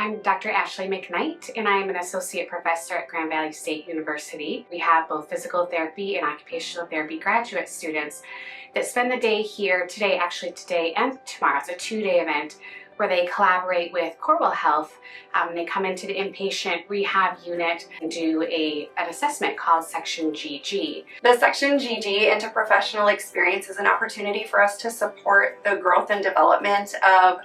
I'm Dr. Ashley McKnight, and I am an associate professor at Grand Valley State University. We have both physical therapy and occupational therapy graduate students that spend the day here today and tomorrow. It's a two-day event where they collaborate with Corewell Health. They come into the inpatient rehab unit and do an assessment called Section GG. The Section GG interprofessional experience is an opportunity for us to support the growth and development of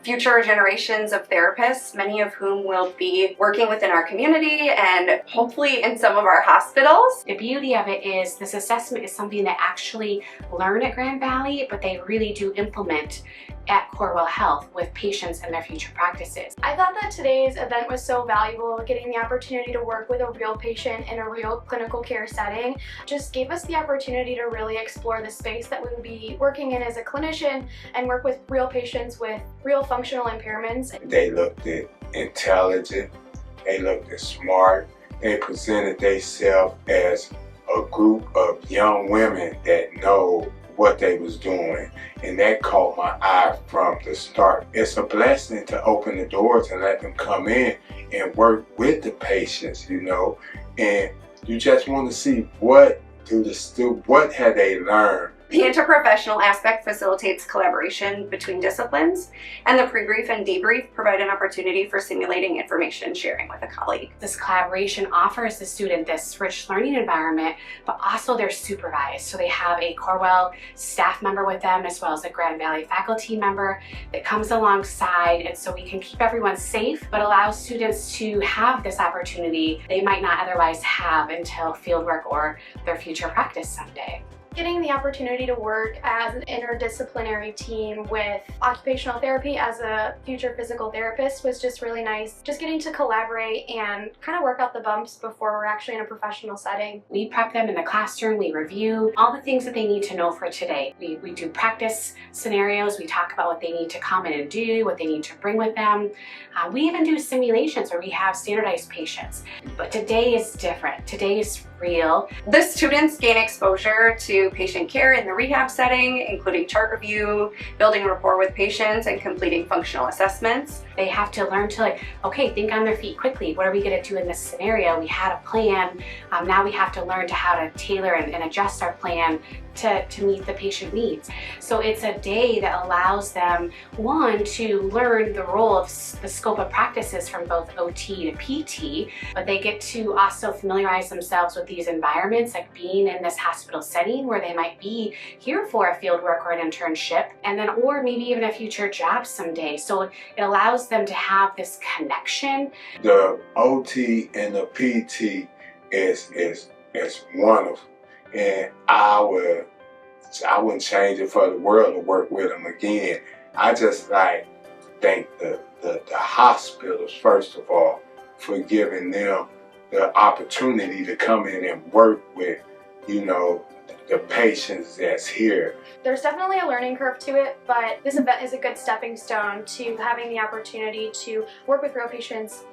future generations of therapists, many of whom will be working within our community and hopefully in some of our hospitals. The beauty of it is this assessment is something they actually learn at Grand Valley, but they really do implement at Corewell Health with patients and their future practices. I thought that today's event was so valuable. Getting the opportunity to work with a real patient in a real clinical care setting just gave us the opportunity to really explore the space that we would be working in as a clinician and work with real patients with real functional impairments. They looked intelligent, they looked smart, they presented themselves as a group of young women that know what they was doing, and that caught my eye from the start. It's a blessing to open the doors and let them come in and work with the patients, you know, and you just want to see what have they learned. The interprofessional aspect facilitates collaboration between disciplines, and the pre-brief and debrief provide an opportunity for simulating information sharing with a colleague. This collaboration offers the student this rich learning environment, but also they're supervised. So they have a Corewell staff member with them as well as a Grand Valley faculty member that comes alongside, and so we can keep everyone safe, but allow students to have this opportunity they might not otherwise have until fieldwork or their future practice someday. Getting the opportunity to work as an interdisciplinary team with occupational therapy as a future physical therapist was just really nice. Just getting to collaborate and kind of work out the bumps before we're actually in a professional setting. We prep them in the classroom, we review all the things that they need to know for today. We do practice scenarios, we talk about what they need to come in and do, what they need to bring with them. We even do simulations where we have standardized patients. But today is different. Today is real. The students gain exposure to patient care in the rehab setting, including chart review, building rapport with patients, and completing functional assessments. They have to learn to think on their feet quickly. What are we going to do in this scenario? We had a plan. Now we have to learn how to tailor and adjust our plan to meet the patient needs. So it's a day that allows them, one, to learn the role of the scope of practices from both OT to PT, but they get to also familiarize themselves with these environments, like being in this hospital setting where they might be here for a field work or an internship, and then or maybe even a future job someday. So it allows them to have this connection. The OT and the PT is wonderful, and I wouldn't change it for the world to work with them again. I just thank the hospitals, first of all, for giving them the opportunity to come in and work with, the patients that's here. There's definitely a learning curve to it, but this event is a good stepping stone to having the opportunity to work with real patients